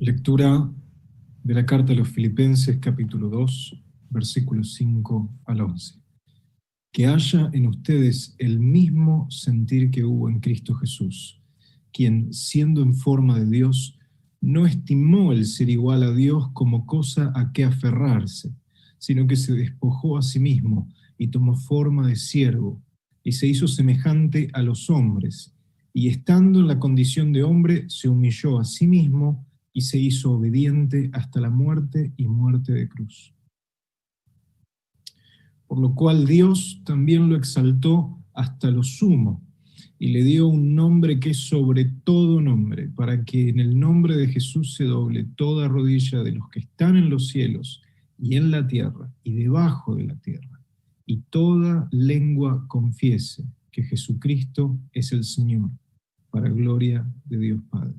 Lectura de la carta a los Filipenses, capítulo 2, versículos 5 al 11. Que haya en ustedes el mismo sentir que hubo en Cristo Jesús, quien, siendo en forma de Dios, no estimó el ser igual a Dios como cosa a que aferrarse, sino que se despojó a sí mismo y tomó forma de siervo, y se hizo semejante a los hombres, y estando en la condición de hombre, se humilló a sí mismo y se hizo obediente hasta la muerte y muerte de cruz. Por lo cual Dios también lo exaltó hasta lo sumo y le dio un nombre que es sobre todo nombre, para que en el nombre de Jesús se doble toda rodilla de los que están en los cielos y en la tierra y debajo de la tierra, y toda lengua confiese que Jesucristo es el Señor, para gloria de Dios Padre.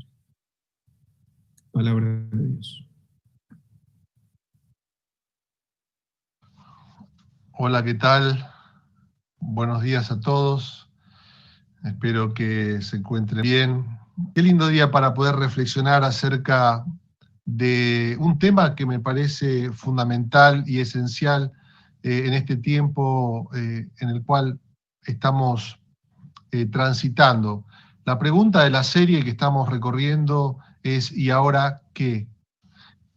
Palabra de Dios. Hola, ¿qué tal? Buenos días a todos. Espero que se encuentren bien. Qué lindo día para poder reflexionar acerca de un tema que me parece fundamental y esencial en este tiempo en el cual estamos transitando. La pregunta de la serie que estamos recorriendo es: ¿y ahora qué?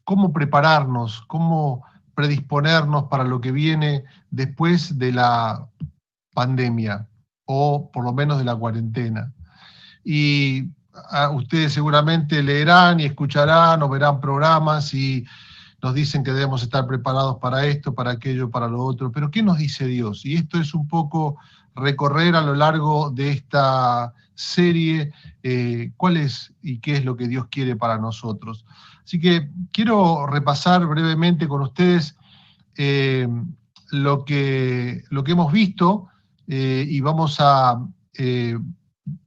¿Cómo prepararnos? ¿Cómo predisponernos para lo que viene después de la pandemia, o por lo menos de la cuarentena? Y ustedes seguramente leerán y escucharán o verán programas y nos dicen que debemos estar preparados para esto, para aquello, para lo otro, pero ¿qué nos dice Dios? Y esto es un poco recorrer a lo largo de esta serie cuál es y qué es lo que Dios quiere para nosotros. Así que quiero repasar brevemente con ustedes lo que hemos visto y vamos a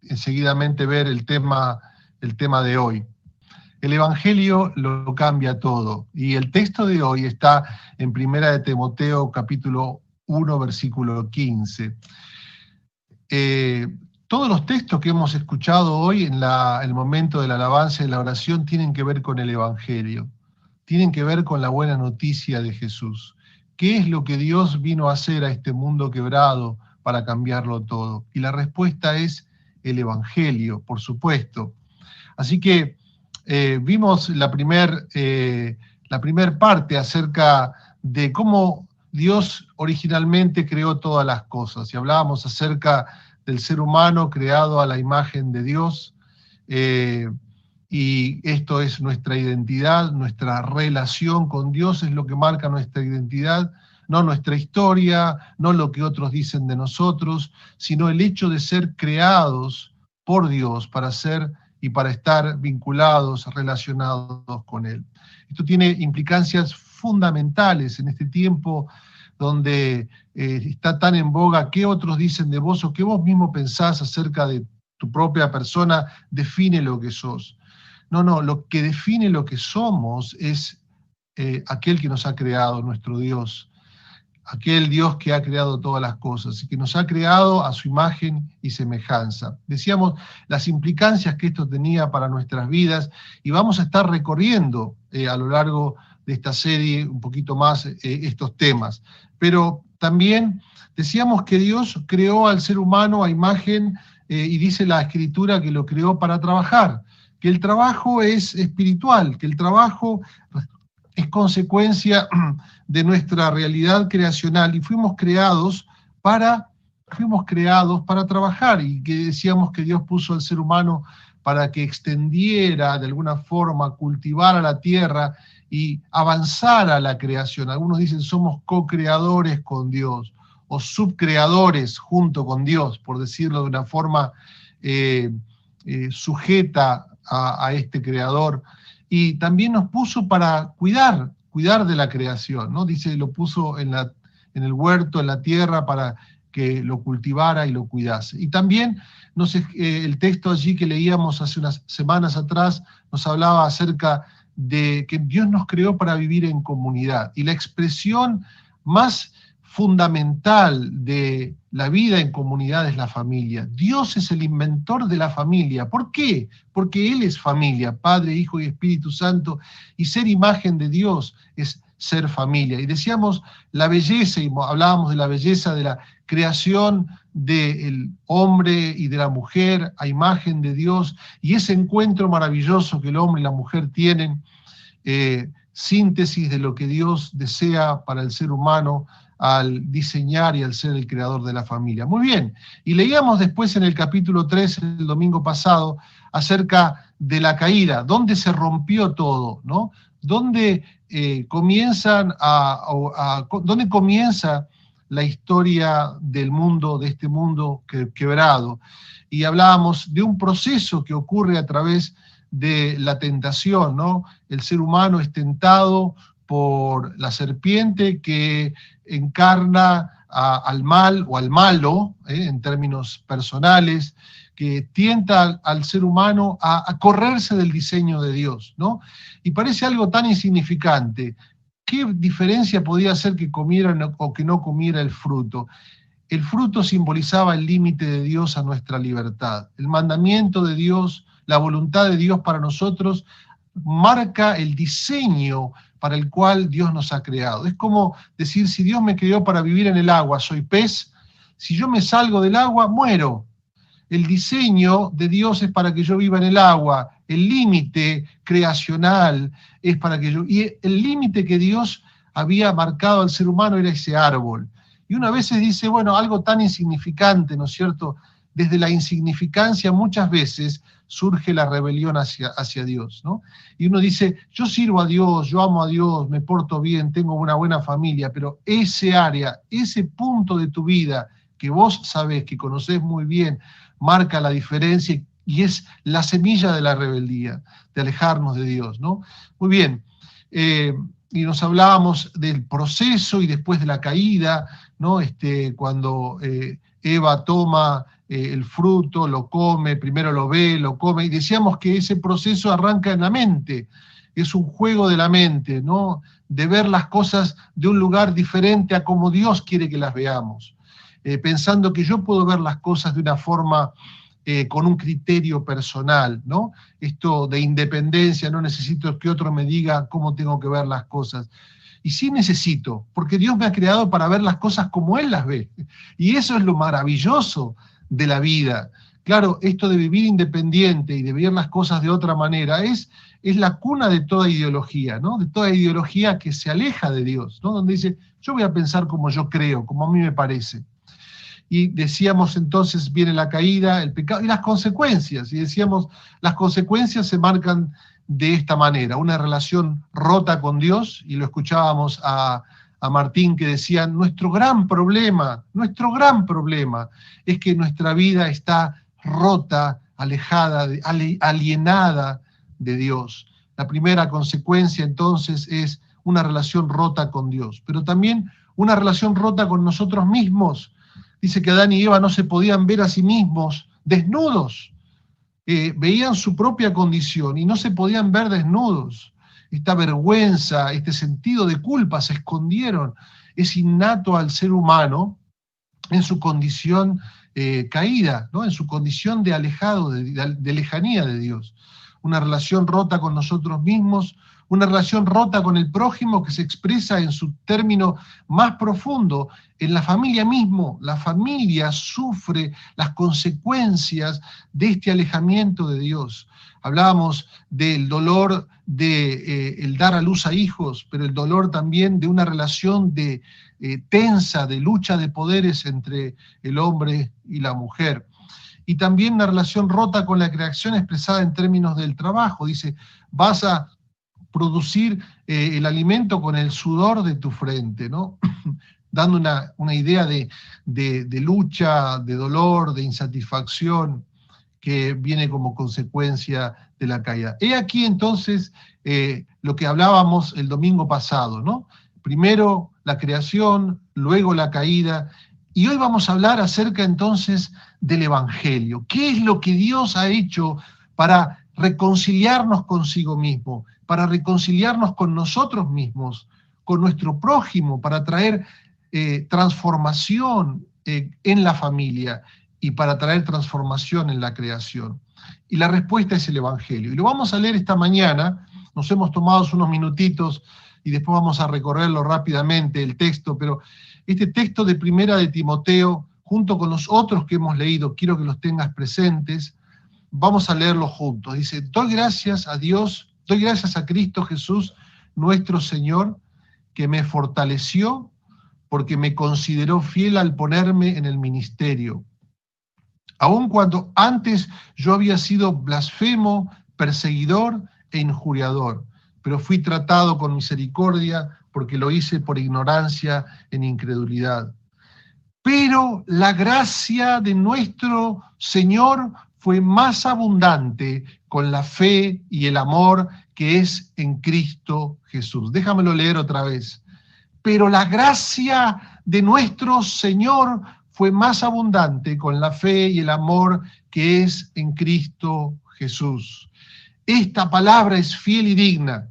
enseguidamente ver el tema de hoy. El Evangelio lo cambia todo, y el texto de hoy está en 1 de Timoteo capítulo 1 versículo 15. Todos los textos que hemos escuchado hoy en el momento de la alabanza y la oración tienen que ver con el Evangelio, tienen que ver con la buena noticia de Jesús. ¿Qué es lo que Dios vino a hacer a este mundo quebrado para cambiarlo todo? Y la respuesta es el Evangelio, por supuesto. Así que vimos la primer parte acerca de cómo Dios originalmente creó todas las cosas, y hablábamos acerca del ser humano creado a la imagen de Dios, y esto es nuestra identidad, nuestra relación con Dios es lo que marca nuestra identidad, no nuestra historia, no lo que otros dicen de nosotros, sino el hecho de ser creados por Dios para ser y para estar vinculados, relacionados con Él. Esto tiene implicancias fundamentales en este tiempo donde está tan en boga qué otros dicen de vos o qué vos mismo pensás acerca de tu propia persona define lo que sos. No, lo que define lo que somos es aquel que nos ha creado, nuestro Dios, aquel Dios que ha creado todas las cosas y que nos ha creado a su imagen y semejanza. Decíamos las implicancias que esto tenía para nuestras vidas, y vamos a estar recorriendo a lo largo de esta serie un poquito más estos temas. Pero también decíamos que Dios creó al ser humano a imagen, y dice la Escritura que lo creó para trabajar, que el trabajo es espiritual, que el trabajo es consecuencia de nuestra realidad creacional, y fuimos creados para trabajar, y que decíamos que Dios puso al ser humano para que extendiera de alguna forma, cultivara la tierra y avanzara la creación. Algunos dicen somos co-creadores con Dios o subcreadores junto con Dios, por decirlo de una forma sujeta a este creador. Y también nos puso para cuidar de la creación, ¿no? Dice, lo puso en el huerto, en la tierra, para que lo cultivara y lo cuidase. Y también el texto allí que leíamos hace unas semanas atrás nos hablaba acerca de que Dios nos creó para vivir en comunidad. Y la expresión más fundamental de la vida en comunidad es la familia. Dios es el inventor de la familia. ¿Por qué? Porque Él es familia, Padre, Hijo y Espíritu Santo, y ser imagen de Dios es ser familia. Y decíamos la belleza, y hablábamos de la belleza de la creación del hombre y de la mujer a imagen de Dios, y ese encuentro maravilloso que el hombre y la mujer tienen, síntesis de lo que Dios desea para el ser humano al diseñar y al ser el creador de la familia. Muy bien, y leíamos después en el capítulo 3, el domingo pasado, acerca de la caída, donde se rompió todo, ¿no? Donde comienza la historia del mundo, de este mundo quebrado. Y hablábamos de un proceso que ocurre a través de la tentación, ¿no? El ser humano es tentado por la serpiente que encarna al mal o al malo, en términos personales, que tienta al ser humano a correrse del diseño de Dios, ¿no? Y parece algo tan insignificante. ¿Qué diferencia podía hacer que comieran o que no comiera el fruto? El fruto simbolizaba el límite de Dios a nuestra libertad. El mandamiento de Dios, la voluntad de Dios para nosotros, marca el diseño para el cual Dios nos ha creado. Es como decir, si Dios me creó para vivir en el agua, soy pez, si yo me salgo del agua, muero. El diseño de Dios es para que yo viva en el agua, el límite creacional es para que yo... Y el límite que Dios había marcado al ser humano era ese árbol. Y uno a veces dice, bueno, algo tan insignificante, ¿no es cierto? Desde la insignificancia muchas veces surge la rebelión hacia Dios, ¿no? Y uno dice, yo sirvo a Dios, yo amo a Dios, me porto bien, tengo una buena familia, pero ese área, ese punto de tu vida que vos sabés, que conocés muy bien, marca la diferencia y es la semilla de la rebeldía, de alejarnos de Dios, ¿no? Muy bien, y nos hablábamos del proceso y después de la caída, ¿no? Cuando Eva toma el fruto, lo come, primero lo ve, lo come, y decíamos que ese proceso arranca en la mente, es un juego de la mente, ¿no? De ver las cosas de un lugar diferente a como Dios quiere que las veamos. Pensando que yo puedo ver las cosas de una forma con un criterio personal, ¿no? Esto de independencia, no necesito que otro me diga cómo tengo que ver las cosas. Y sí necesito, porque Dios me ha creado para ver las cosas como Él las ve. Y eso es lo maravilloso de la vida. Claro, esto de vivir independiente y de ver las cosas de otra manera es la cuna de toda ideología, ¿no? De toda ideología que se aleja de Dios, ¿no? Donde dice, yo voy a pensar como yo creo, como a mí me parece. Y decíamos entonces, viene la caída, el pecado y las consecuencias. Y decíamos, las consecuencias se marcan de esta manera, una relación rota con Dios, y lo escuchábamos a Martín que decía, nuestro gran problema es que nuestra vida está rota, alejada, alienada de Dios. La primera consecuencia entonces es una relación rota con Dios, pero también una relación rota con nosotros mismos. Dice que Adán y Eva no se podían ver a sí mismos desnudos, veían su propia condición y no se podían ver desnudos. Esta vergüenza, este sentido de culpa se escondieron. Es innato al ser humano en su condición caída, ¿no? En su condición de alejado, de lejanía de Dios. Una relación rota con nosotros mismos, una relación rota con el prójimo que se expresa en su término más profundo, en la familia mismo. La familia sufre las consecuencias de este alejamiento de Dios. Hablábamos del dolor de el dar a luz a hijos, pero el dolor también de una relación tensa, de lucha de poderes entre el hombre y la mujer. Y también una relación rota con la creación expresada en términos del trabajo. Dice, vas a producir el alimento con el sudor de tu frente, ¿no? Dando una idea de lucha, de dolor, de insatisfacción que viene como consecuencia de la caída. He aquí entonces lo que hablábamos el domingo pasado, ¿no? Primero la creación, luego la caída, y hoy vamos a hablar acerca entonces del Evangelio. ¿Qué es lo que Dios ha hecho para reconciliarnos consigo mismo, para reconciliarnos con nosotros mismos, con nuestro prójimo, para traer transformación en la familia y para traer transformación en la creación? Y la respuesta es el Evangelio. Y lo vamos a leer esta mañana. Nos hemos tomado unos minutitos y después vamos a recorrerlo rápidamente, el texto, pero este texto de Primera de Timoteo, junto con los otros que hemos leído, quiero que los tengas presentes, vamos a leerlo juntos. Dice: doy gracias a Dios, doy gracias a Cristo Jesús, nuestro Señor, que me fortaleció porque me consideró fiel al ponerme en el ministerio. Aun cuando antes yo había sido blasfemo, perseguidor e injuriador, pero fui tratado con misericordia porque lo hice por ignorancia en incredulidad. Pero la gracia de nuestro Señor fue más abundante con la fe y el amor que es en Cristo Jesús. Déjamelo leer otra vez. Pero la gracia de nuestro Señor fue más abundante con la fe y el amor que es en Cristo Jesús. Esta palabra es fiel y digna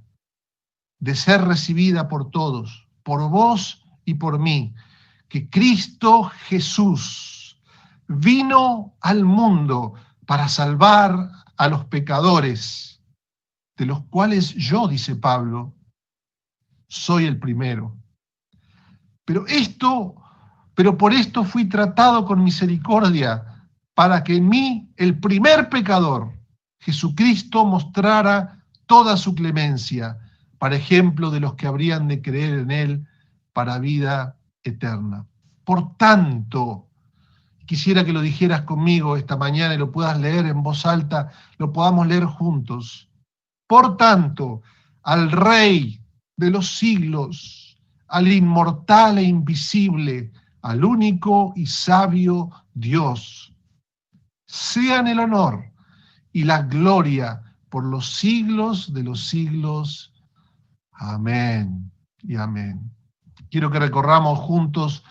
de ser recibida por todos, por vos y por mí, que Cristo Jesús vino al mundo para salvar a los pecadores, de los cuales yo, dice Pablo, soy el primero. Pero por esto fui tratado con misericordia, para que en mí, el primer pecador, Jesucristo, mostrara toda su clemencia, para ejemplo de los que habrían de creer en él para vida eterna. Por tanto, quisiera que lo dijeras conmigo esta mañana y lo puedas leer en voz alta, lo podamos leer juntos. Por tanto, al Rey de los siglos, al inmortal e invisible, al único y sabio Dios, sean el honor y la gloria por los siglos de los siglos. Amén y amén. Quiero que recorramos juntos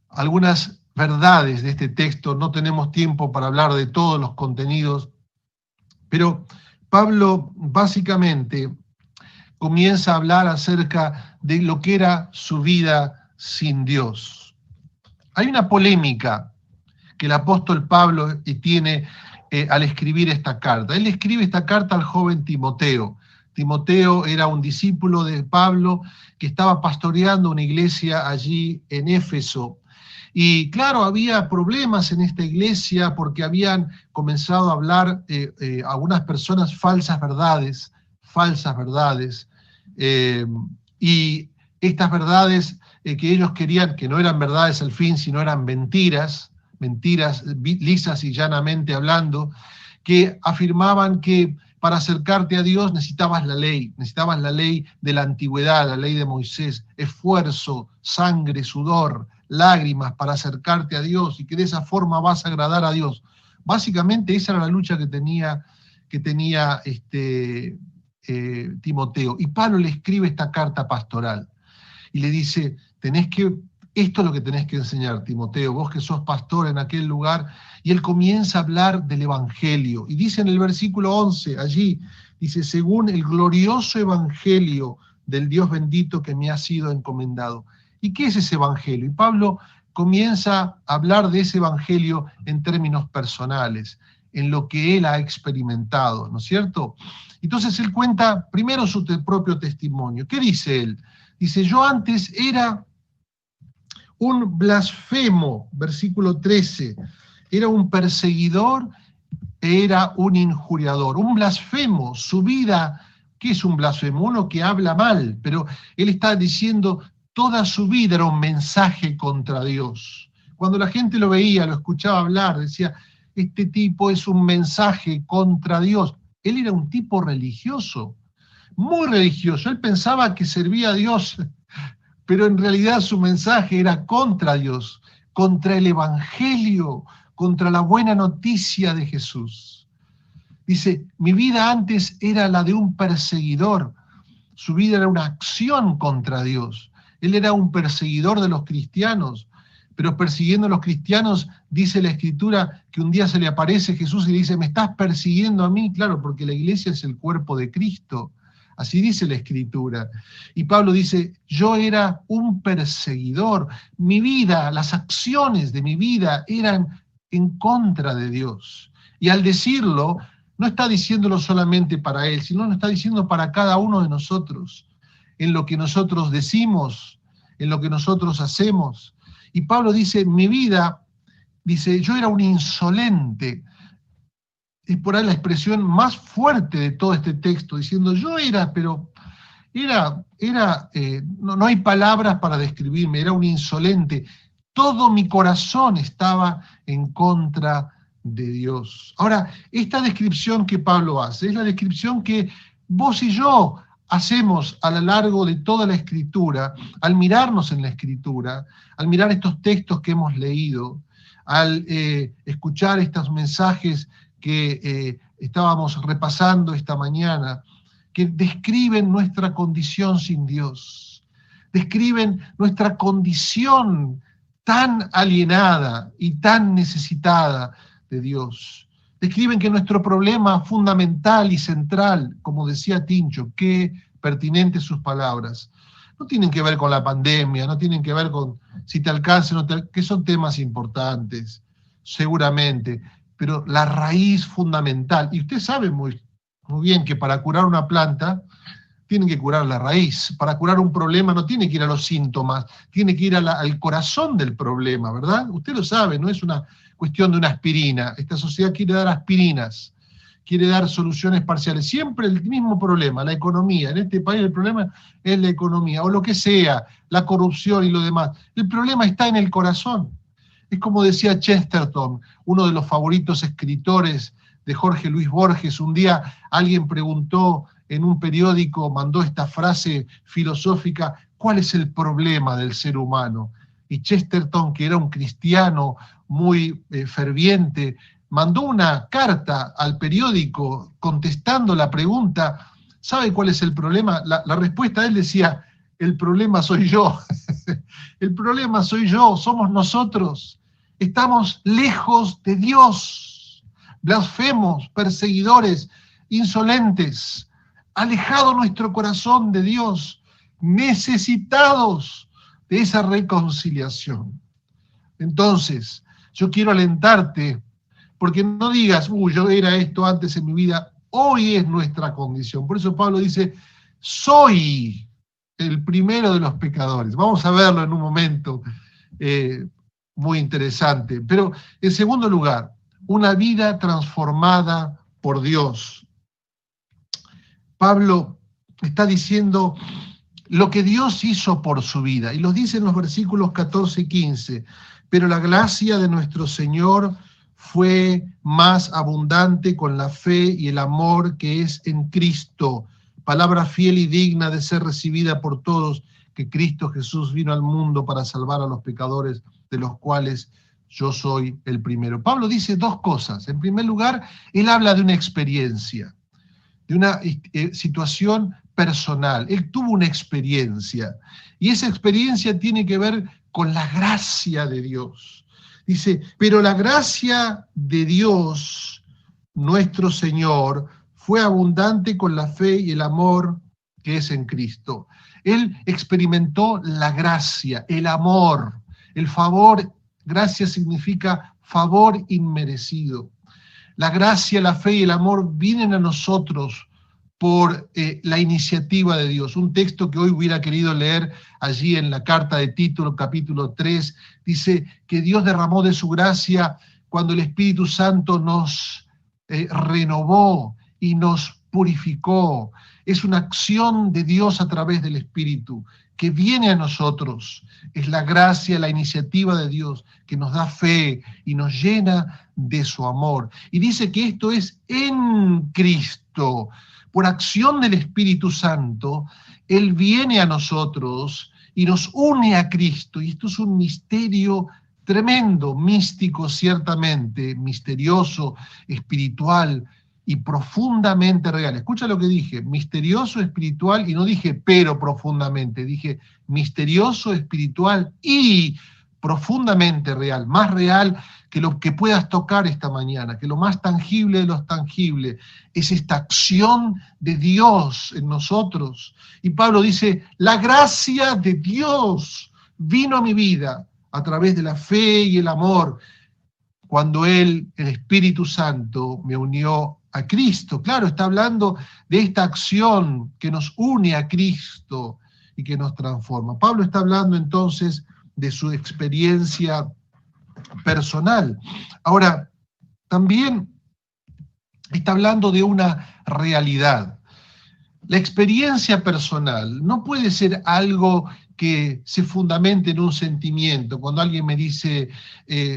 algunas verdades de este texto. No tenemos tiempo para hablar de todos los contenidos, pero Pablo básicamente comienza a hablar acerca de lo que era su vida sin Dios. Hay una polémica que el apóstol Pablo tiene al escribir esta carta. Él escribe esta carta al joven Timoteo. Timoteo era un discípulo de Pablo que estaba pastoreando una iglesia allí en Éfeso. Y claro, había problemas en esta iglesia porque habían comenzado a hablar algunas personas falsas verdades, y estas verdades que ellos querían, que no eran verdades al fin, sino eran mentiras lisas y llanamente hablando, que afirmaban que para acercarte a Dios necesitabas la ley de la antigüedad, la ley de Moisés, esfuerzo, sangre, sudor, lágrimas para acercarte a Dios y que de esa forma vas a agradar a Dios. Básicamente esa era la lucha que tenía Timoteo. Y Pablo le escribe esta carta pastoral y le dice, esto es lo que tenés que enseñar, Timoteo, vos que sos pastor en aquel lugar. Y él comienza a hablar del Evangelio. Y dice en el versículo 11, allí, dice, según el glorioso Evangelio del Dios bendito que me ha sido encomendado. ¿Y qué es ese Evangelio? Y Pablo comienza a hablar de ese Evangelio en términos personales, en lo que él ha experimentado, ¿no es cierto? Entonces él cuenta primero su propio testimonio. ¿Qué dice él? Dice, yo antes era un blasfemo, versículo 13, era un perseguidor, era un injuriador, un blasfemo, su vida, ¿qué es un blasfemo? Uno que habla mal, pero él está diciendo, toda su vida era un mensaje contra Dios. Cuando la gente lo veía, lo escuchaba hablar, decía, este tipo es un mensaje contra Dios. Él era un tipo religioso, muy religioso, él pensaba que servía a Dios, pero en realidad su mensaje era contra Dios, contra el Evangelio, contra la buena noticia de Jesús. Dice, mi vida antes era la de un perseguidor, su vida era una acción contra Dios. Él era un perseguidor de los cristianos, pero persiguiendo a los cristianos, dice la Escritura, que un día se le aparece Jesús y le dice, ¿me estás persiguiendo a mí? Claro, porque la iglesia es el cuerpo de Cristo. Así dice la Escritura. Y Pablo dice, yo era un perseguidor. Mi vida, las acciones de mi vida eran en contra de Dios. Y al decirlo, no está diciéndolo solamente para él, sino lo está diciendo para cada uno de nosotros, en lo que nosotros decimos, en lo que nosotros hacemos. Y Pablo dice, mi vida, dice, yo era un insolente. Es por ahí la expresión más fuerte de todo este texto, diciendo, yo era, pero no hay palabras para describirme, era un insolente. Todo mi corazón estaba en contra de Dios. Ahora, esta descripción que Pablo hace es la descripción que vos y yo hacemos a lo largo de toda la Escritura, al mirarnos en la Escritura, al mirar estos textos que hemos leído, al escuchar estos mensajes que estábamos repasando esta mañana, que describen nuestra condición sin Dios, describen nuestra condición tan alienada y tan necesitada de Dios. Describen que nuestro problema fundamental y central, como decía Tincho, qué pertinentes sus palabras, no tienen que ver con la pandemia, no tienen que ver con si te alcanza o no te alcanza, que son temas importantes, seguramente, pero la raíz fundamental, y usted sabe muy bien que para curar una planta tienen que curar la raíz. Para curar un problema no tiene que ir a los síntomas, tiene que ir al corazón del problema, ¿verdad? Usted lo sabe, no es una cuestión de una aspirina. Esta sociedad quiere dar aspirinas, quiere dar soluciones parciales. Siempre el mismo problema, la economía. En este país el problema es la economía, o lo que sea, la corrupción y lo demás. El problema está en el corazón. Es como decía Chesterton, uno de los favoritos escritores de Jorge Luis Borges. Un día alguien preguntó en un periódico, mandó esta frase filosófica, ¿cuál es el problema del ser humano? Y Chesterton, que era un cristiano muy ferviente, mandó una carta al periódico contestando la pregunta, ¿sabe cuál es el problema? La respuesta de él decía, el problema soy yo. El problema soy yo, somos nosotros. Estamos lejos de Dios, blasfemos, perseguidores, insolentes, alejado nuestro corazón de Dios, necesitados de esa reconciliación. Entonces, yo quiero alentarte, porque no digas, yo era esto antes en mi vida, hoy es nuestra condición. Por eso Pablo dice, soy el primero de los pecadores. Vamos a verlo en un momento muy interesante. Pero en segundo lugar, una vida transformada por Dios. Pablo está diciendo lo que Dios hizo por su vida, y lo dice en los versículos 14 y 15, pero la gracia de nuestro Señor fue más abundante con la fe y el amor que es en Cristo, palabra fiel y digna de ser recibida por todos, que Cristo Jesús vino al mundo para salvar a los pecadores, de los cuales yo soy el primero. Pablo dice dos cosas. En primer lugar, él habla de una experiencia, de una situación personal. Él tuvo una experiencia, y esa experiencia tiene que ver con la gracia de Dios. Dice, pero la gracia de Dios, nuestro Señor, fue abundante con la fe y el amor que es en Cristo. Él experimentó la gracia, el amor, el favor. Gracia significa favor inmerecido. La gracia, la fe y el amor vienen a nosotros por la iniciativa de Dios. Un texto que hoy hubiera querido leer allí en la carta de Tito, capítulo 3, dice que Dios derramó de su gracia cuando el Espíritu Santo nos renovó y nos purificó. Es una acción de Dios a través del Espíritu que viene a nosotros. Es la gracia, la iniciativa de Dios que nos da fe y nos llena de su amor. Y dice que esto es en Cristo. Por acción del Espíritu Santo, Él viene a nosotros y nos une a Cristo. Y esto es un misterio tremendo, místico ciertamente, misterioso, espiritual y profundamente real. Escucha lo que dije, misterioso, espiritual, y no dije pero profundamente, dije misterioso, espiritual y profundamente real, más real que lo que puedas tocar esta mañana, que lo más tangible de lo tangible, es esta acción de Dios en nosotros. Y Pablo dice, la gracia de Dios vino a mi vida a través de la fe y el amor, cuando Él, el Espíritu Santo, me unió a Cristo. Claro, está hablando de esta acción que nos une a Cristo y que nos transforma. Pablo está hablando entonces de su experiencia personal. Ahora, también está hablando de una realidad. La experiencia personal no puede ser algo que se fundamente en un sentimiento. Cuando alguien me dice,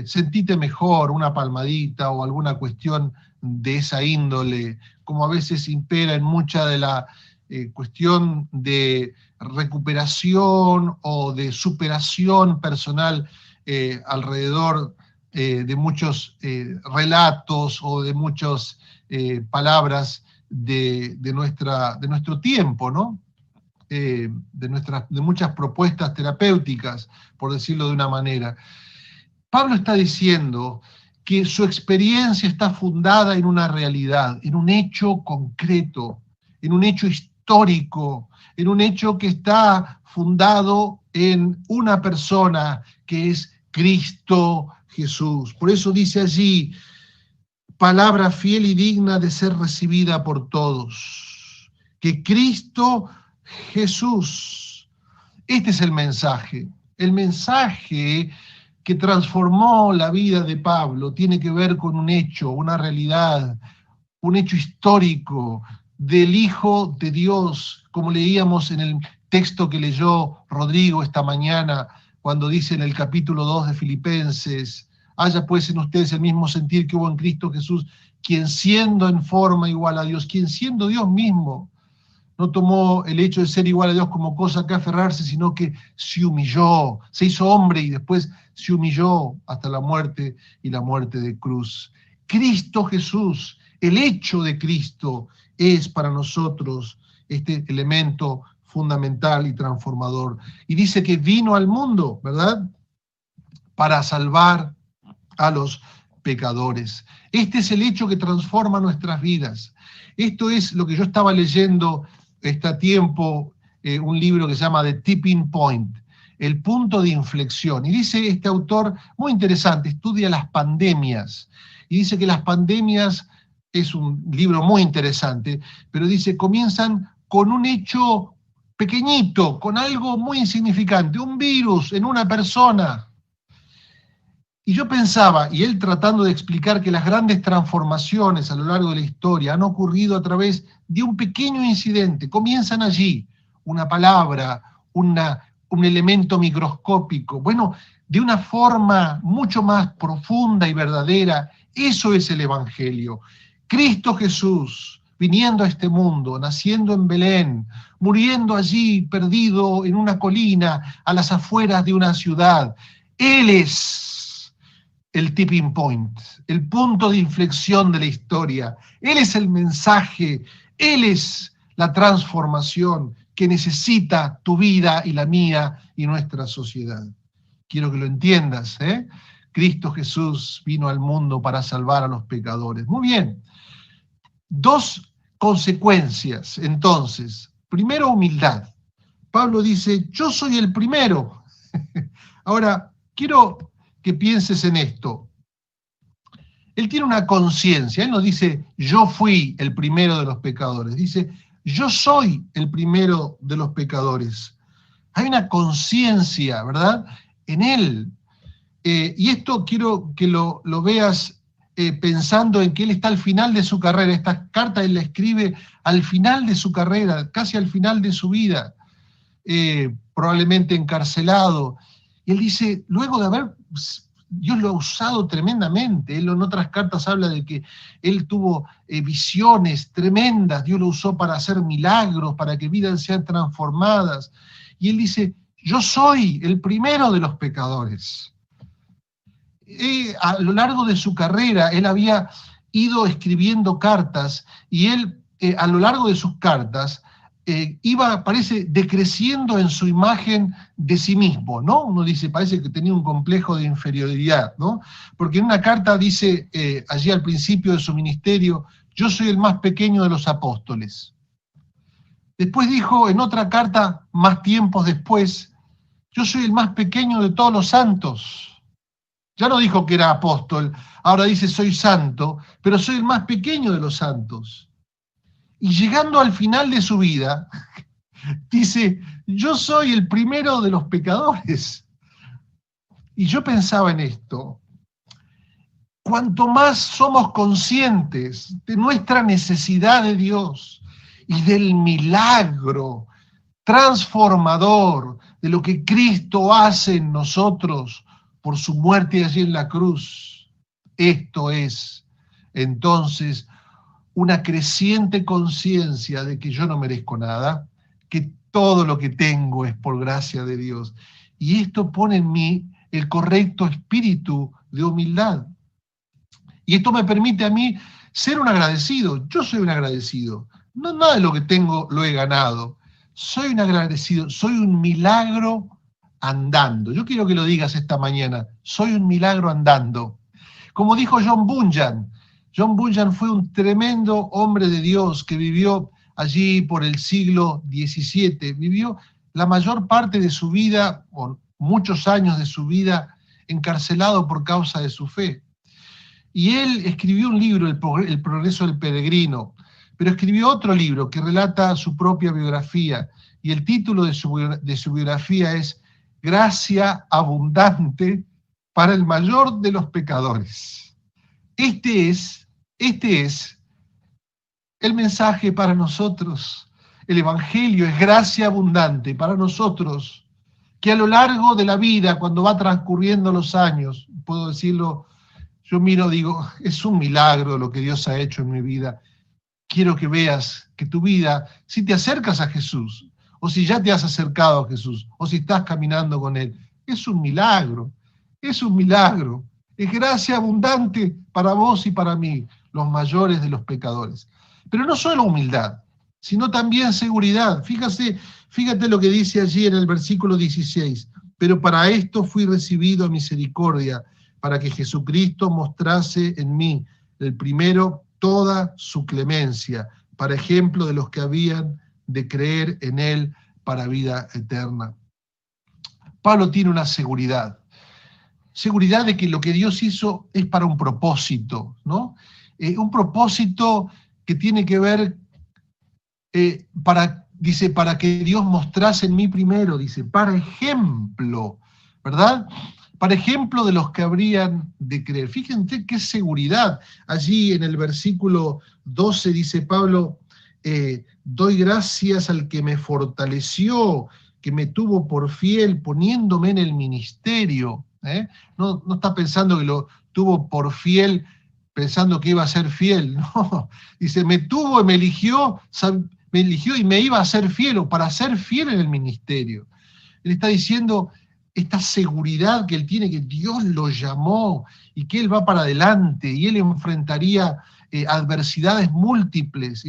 sentite mejor, una palmadita o alguna cuestión de esa índole, como a veces impera en mucha de la cuestión de recuperación o de superación personal alrededor de muchos relatos o de muchas palabras de nuestro tiempo, ¿no? De muchas propuestas terapéuticas, por decirlo de una manera. Pablo está diciendo que su experiencia está fundada en una realidad, en un hecho concreto, en un hecho histórico, en un hecho que está fundado en una persona que es Cristo Jesús. Por eso dice allí, palabra fiel y digna de ser recibida por todos, que Cristo Jesús, este es el mensaje que transformó la vida de Pablo, tiene que ver con un hecho, una realidad, un hecho histórico del Hijo de Dios, como leíamos en el texto que leyó Rodrigo esta mañana, cuando dice en el capítulo 2 de Filipenses, haya pues en ustedes el mismo sentir que hubo en Cristo Jesús, quien siendo en forma igual a Dios, quien siendo Dios mismo, no tomó el hecho de ser igual a Dios como cosa que aferrarse, sino que se humilló, se hizo hombre y después se humilló hasta la muerte y la muerte de cruz. Cristo Jesús, el hecho de Cristo, es para nosotros este elemento fundamental y transformador. Y dice que vino al mundo, ¿verdad?, para salvar a los pecadores. Este es el hecho que transforma nuestras vidas. Esto es lo que yo estaba leyendo a tiempo, un libro que se llama The Tipping Point, el punto de inflexión. Y dice este autor, muy interesante, estudia las pandemias, y dice que las pandemias, es un libro muy interesante, pero dice, comienzan con un hecho pequeñito, con algo muy insignificante, un virus en una persona. Y yo pensaba, y él tratando de explicar que las grandes transformaciones a lo largo de la historia han ocurrido a través de un pequeño incidente, comienzan allí, una palabra, un elemento microscópico, bueno, de una forma mucho más profunda y verdadera. Eso es el Evangelio. Cristo Jesús, viniendo a este mundo, naciendo en Belén, muriendo allí, perdido en una colina, a las afueras de una ciudad. Él es el tipping point, el punto de inflexión de la historia. Él es el mensaje, Él es la transformación que necesita tu vida y la mía y nuestra sociedad. Quiero que lo entiendas, ¿eh? Cristo Jesús vino al mundo para salvar a los pecadores. Muy bien. Dos consecuencias, entonces. Primero, humildad. Pablo dice, yo soy el primero. Ahora, quiero que pienses en esto. Él tiene una conciencia, él no dice, yo fui el primero de los pecadores, dice, yo soy el primero de los pecadores. Hay una conciencia, ¿verdad?, en él. Y esto quiero que lo veas pensando en que él está al final de su carrera. Esta carta él la escribe al final de su carrera, casi al final de su vida, probablemente encarcelado. Y él dice, luego de haber, Dios lo ha usado tremendamente. Él en otras cartas habla de que él tuvo visiones tremendas, Dios lo usó para hacer milagros, para que vidas sean transformadas. Y él dice, yo soy el primero de los pecadores. A lo largo de su carrera, él había ido escribiendo cartas y él, a lo largo de sus cartas, parece, decreciendo en su imagen de sí mismo, ¿no? Uno dice, parece que tenía un complejo de inferioridad, ¿no? Porque en una carta dice, allí al principio de su ministerio, yo soy el más pequeño de los apóstoles. Después dijo en otra carta, más tiempos después, yo soy el más pequeño de todos los santos. Ya no dijo que era apóstol, ahora dice soy santo, pero soy el más pequeño de los santos. Y llegando al final de su vida, dice, yo soy el primero de los pecadores. Y yo pensaba en esto, cuanto más somos conscientes de nuestra necesidad de Dios y del milagro transformador de lo que Cristo hace en nosotros por su muerte allí en la cruz, esto es, entonces, una creciente conciencia de que yo no merezco nada, que todo lo que tengo es por gracia de Dios. Y esto pone en mí el correcto espíritu de humildad. Y esto me permite a mí ser un agradecido. Yo soy un agradecido. No nada de lo que tengo lo he ganado. Soy un agradecido, soy un milagro andando. Yo quiero que lo digas esta mañana. Soy un milagro andando. Como dijo John Bunyan, John Bunyan fue un tremendo hombre de Dios que vivió allí por el siglo XVII, vivió la mayor parte de su vida, o muchos años de su vida, encarcelado por causa de su fe. Y él escribió un libro, El progreso del peregrino, pero escribió otro libro que relata su propia biografía, y el título de su biografía es Gracia abundante para el mayor de los pecadores. Este es el mensaje para nosotros. El Evangelio es gracia abundante para nosotros, que a lo largo de la vida, cuando va transcurriendo los años, puedo decirlo, yo miro, digo, es un milagro lo que Dios ha hecho en mi vida. Quiero que veas que tu vida, si te acercas a Jesús, o si ya te has acercado a Jesús, o si estás caminando con Él, es un milagro, es un milagro. Es gracia abundante para vos y para mí, los mayores de los pecadores. Pero no solo humildad, sino también seguridad. Fíjate lo que dice allí en el versículo 16. Pero para esto fui recibido a misericordia, para que Jesucristo mostrase en mí, el primero, toda su clemencia, para ejemplo de los que habían de creer en Él para vida eterna. Pablo tiene una seguridad de que lo que Dios hizo es para un propósito, ¿no? Un propósito que tiene que ver, para que Dios mostrase en mí primero, dice, para ejemplo, ¿verdad? Para ejemplo de los que habrían de creer. Fíjense qué seguridad. Allí en el versículo 12 dice Pablo, doy gracias al que me fortaleció, que me tuvo por fiel, poniéndome en el ministerio. No está pensando que lo tuvo por fiel, pensando que iba a ser fiel, no. Dice, me tuvo y me eligió y me iba a ser fiel, o para ser fiel en el ministerio. Él está diciendo esta seguridad que él tiene, que Dios lo llamó y que él va para adelante y él enfrentaría adversidades múltiples,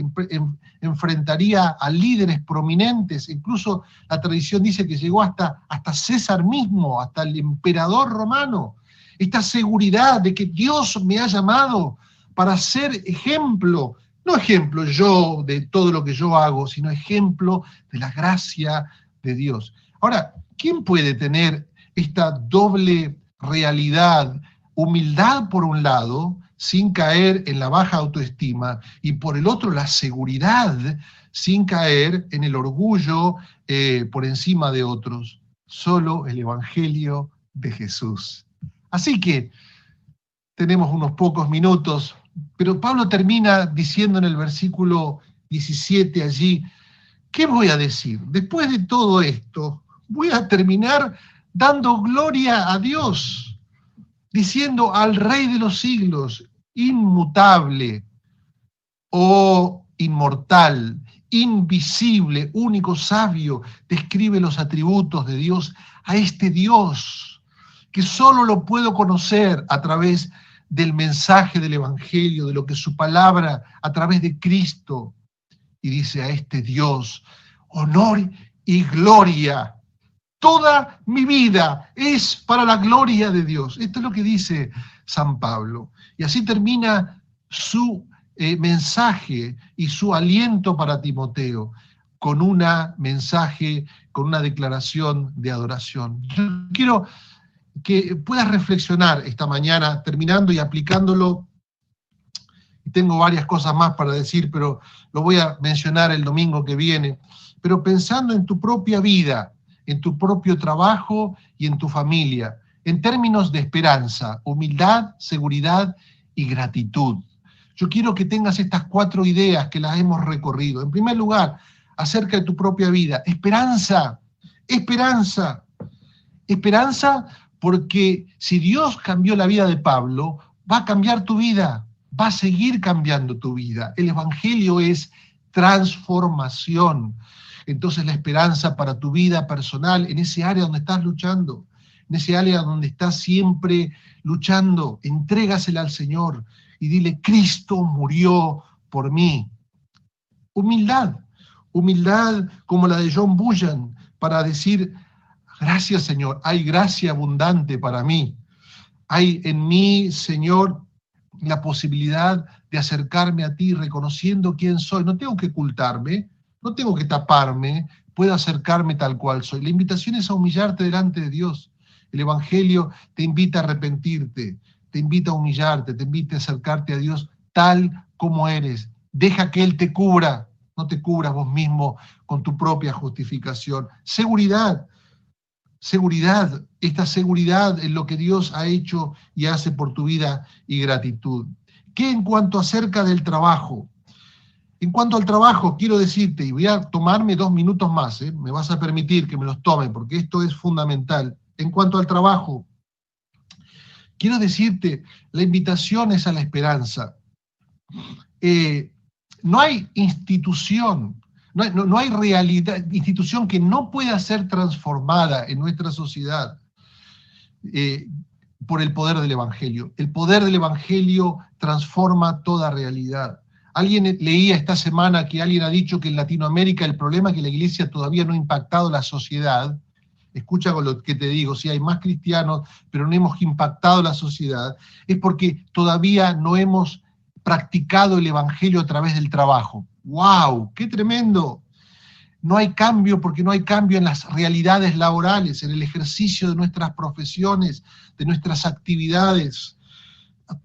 enfrentaría a líderes prominentes, incluso la tradición dice que llegó hasta César mismo, hasta el emperador romano. Esta seguridad de que Dios me ha llamado para ser ejemplo, no ejemplo yo de todo lo que yo hago, sino ejemplo de la gracia de Dios. Ahora, ¿quién puede tener esta doble realidad? Humildad por un lado, sin caer en la baja autoestima, y por el otro la seguridad, sin caer en el orgullo por encima de otros. Solo el Evangelio de Jesús. Así que tenemos unos pocos minutos, pero Pablo termina diciendo en el versículo 17 allí, ¿qué voy a decir? Después de todo esto, voy a terminar dando gloria a Dios, diciendo al Rey de los siglos, inmutable, oh inmortal, invisible, único sabio, describe los atributos de Dios, a este Dios que solo lo puedo conocer a través del mensaje del Evangelio, de lo que su palabra, a través de Cristo, y dice: a este Dios, honor y gloria. Toda mi vida es para la gloria de Dios. Esto es lo que dice San Pablo. Y así termina su mensaje y su aliento para Timoteo, con una mensaje, con una declaración de adoración. Yo quiero que puedas reflexionar esta mañana, terminando y aplicándolo. Tengo varias cosas más para decir, pero lo voy a mencionar el domingo que viene. Pero pensando en tu propia vida, en tu propio trabajo y en tu familia, en términos de esperanza, humildad, seguridad y gratitud. Yo quiero que tengas estas 4 ideas que las hemos recorrido. En primer lugar, acerca de tu propia vida. Esperanza, esperanza, esperanza, porque si Dios cambió la vida de Pablo, va a cambiar tu vida, va a seguir cambiando tu vida. El Evangelio es transformación. Entonces la esperanza para tu vida personal, en ese área donde estás luchando, en ese área donde estás siempre luchando, entrégasela al Señor y dile: Cristo murió por mí. Humildad, humildad como la de John Bunyan, para decir: gracias, Señor, hay gracia abundante para mí. Hay en mí, Señor, la posibilidad de acercarme a ti reconociendo quién soy. No tengo que ocultarme, no tengo que taparme, puedo acercarme tal cual soy. La invitación es a humillarte delante de Dios. El Evangelio te invita a arrepentirte, te invita a humillarte, te invita a acercarte a Dios tal como eres. Deja que Él te cubra, no te cubras vos mismo con tu propia justificación. Seguridad, seguridad, esta seguridad en lo que Dios ha hecho y hace por tu vida, y gratitud. ¿Qué en cuanto acerca del trabajo? En cuanto al trabajo, quiero decirte, y voy a tomarme 2 minutos más, me vas a permitir que me los tome, porque esto es fundamental. En cuanto al trabajo, quiero decirte, la invitación es a la esperanza. No hay institución, no hay realidad, institución que no pueda ser transformada en nuestra sociedad por el poder del Evangelio. El poder del Evangelio transforma toda realidad. Alguien leía esta semana que alguien ha dicho que en Latinoamérica el problema es que la Iglesia todavía no ha impactado la sociedad. Escucha con lo que te digo: si hay más cristianos, pero no hemos impactado la sociedad, es porque todavía no hemos practicado el Evangelio a través del trabajo. ¡Wow! ¡Qué tremendo! No hay cambio porque no hay cambio en las realidades laborales, en el ejercicio de nuestras profesiones, de nuestras actividades.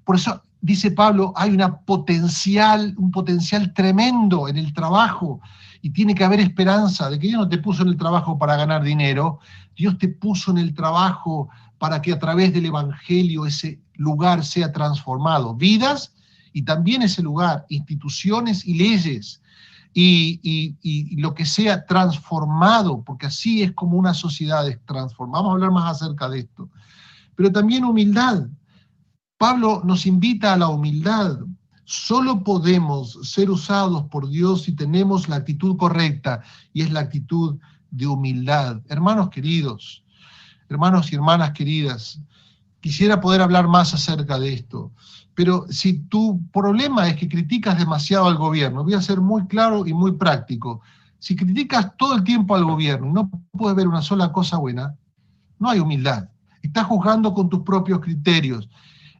Por eso dice Pablo, hay un potencial tremendo en el trabajo, y tiene que haber esperanza de que Dios no te puso en el trabajo para ganar dinero. Dios te puso en el trabajo para que a través del Evangelio ese lugar sea transformado. Vidas, y también ese lugar, instituciones y leyes, y lo que sea transformado, porque así es como una sociedad es transformada. Vamos a hablar más acerca de esto. Pero también humildad. Pablo nos invita a la humildad. Solo podemos ser usados por Dios si tenemos la actitud correcta, y es la actitud de humildad. Hermanos queridos, hermanos y hermanas queridas, quisiera poder hablar más acerca de esto, pero si tu problema es que criticas demasiado al gobierno, voy a ser muy claro y muy práctico. Si criticas todo el tiempo al gobierno y no puedes ver una sola cosa buena, no hay humildad. Estás juzgando con tus propios criterios.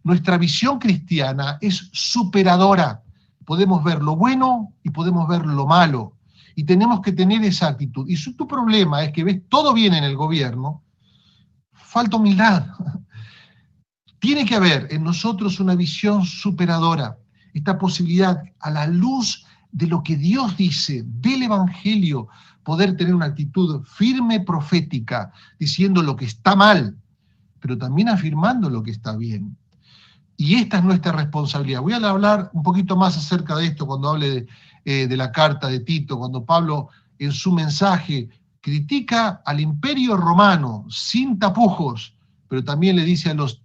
Nuestra visión cristiana es superadora. Podemos ver lo bueno y podemos ver lo malo, y tenemos que tener esa actitud. Y si tu problema es que ves todo bien en el gobierno, falta humildad. Tiene que haber en nosotros una visión superadora, esta posibilidad, a la luz de lo que Dios dice, del Evangelio, poder tener una actitud firme, profética, diciendo lo que está mal, pero también afirmando lo que está bien. Y esta es nuestra responsabilidad. Voy a hablar un poquito más acerca de esto cuando hable de la carta de Tito, cuando Pablo en su mensaje critica al imperio romano sin tapujos, pero también le dice a los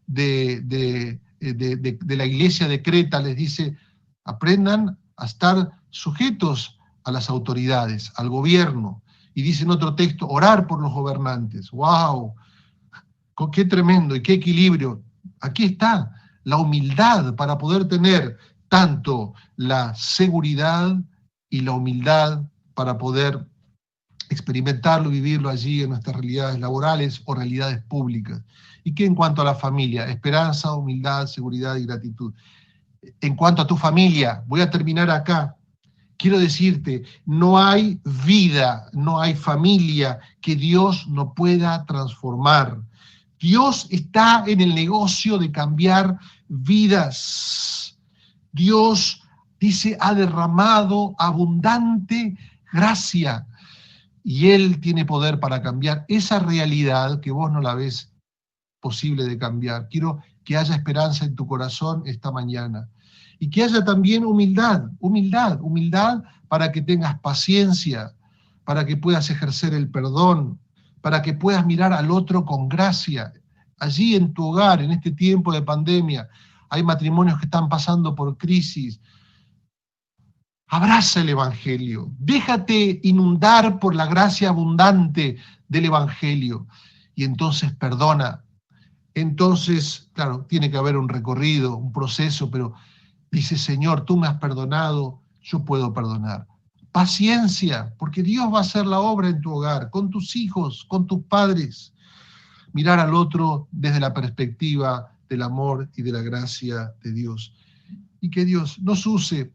de la iglesia de Creta, les dice: aprendan a estar sujetos a las autoridades, al gobierno. Y dice en otro texto: orar por los gobernantes. ¡Wow! ¡Qué tremendo y qué equilibrio! Aquí está la humildad para poder tener tanto la seguridad y la humildad para poder experimentarlo y vivirlo allí en nuestras realidades laborales o realidades públicas. Y que en cuanto a la familia, esperanza, humildad, seguridad y gratitud. En cuanto a tu familia, voy a terminar acá. Quiero decirte, no hay vida, no hay familia que Dios no pueda transformar. Dios está en el negocio de cambiar vidas. Dios, dice, ha derramado abundante gracia y Él tiene poder para cambiar esa realidad que vos no la ves posible de cambiar. Quiero que haya esperanza en tu corazón esta mañana. Y que haya también humildad para que tengas paciencia, para que puedas ejercer el perdón, para que puedas mirar al otro con gracia. Allí en tu hogar, en este tiempo de pandemia, hay matrimonios que están pasando por crisis. Abraza el Evangelio, déjate inundar por la gracia abundante del Evangelio y entonces perdona. Entonces, claro, tiene que haber un recorrido, un proceso, pero dice, Señor, tú me has perdonado, yo puedo perdonar. Paciencia, porque Dios va a hacer la obra en tu hogar, con tus hijos, con tus padres. Mirar al otro desde la perspectiva del amor y de la gracia de Dios. Y que Dios nos use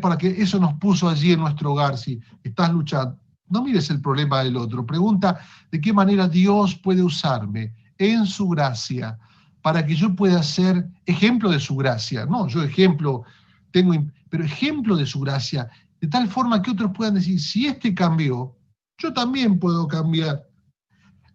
para que eso nos puso allí en nuestro hogar. Si estás luchando, no mires el problema del otro. Pregunta de qué manera Dios puede usarme en su gracia para que yo pueda ser ejemplo de su gracia. No, yo ejemplo tengo, pero ejemplo de su gracia, de tal forma que otros puedan decir, si este cambió, yo también puedo cambiar,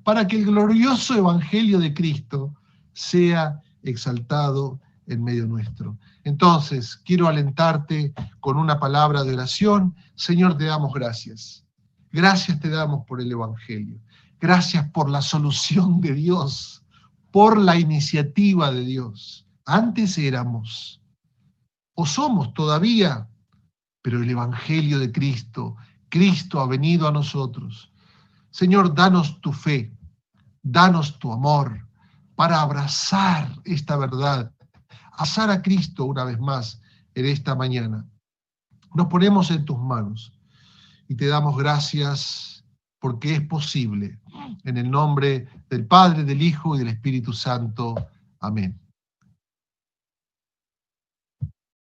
para que el glorioso evangelio de Cristo sea exaltado en medio nuestro. Entonces, quiero alentarte con una palabra de oración. Señor, te damos gracias. Gracias te damos por el evangelio. Gracias por la solución de Dios, por la iniciativa de Dios. Antes éramos, o somos todavía, pero el evangelio de Cristo, Cristo ha venido a nosotros. Señor, danos tu fe, danos tu amor para abrazar esta verdad, abrazar a Cristo una vez más en esta mañana. Nos ponemos en tus manos y te damos gracias porque es posible. En el nombre del Padre, del Hijo y del Espíritu Santo. Amén.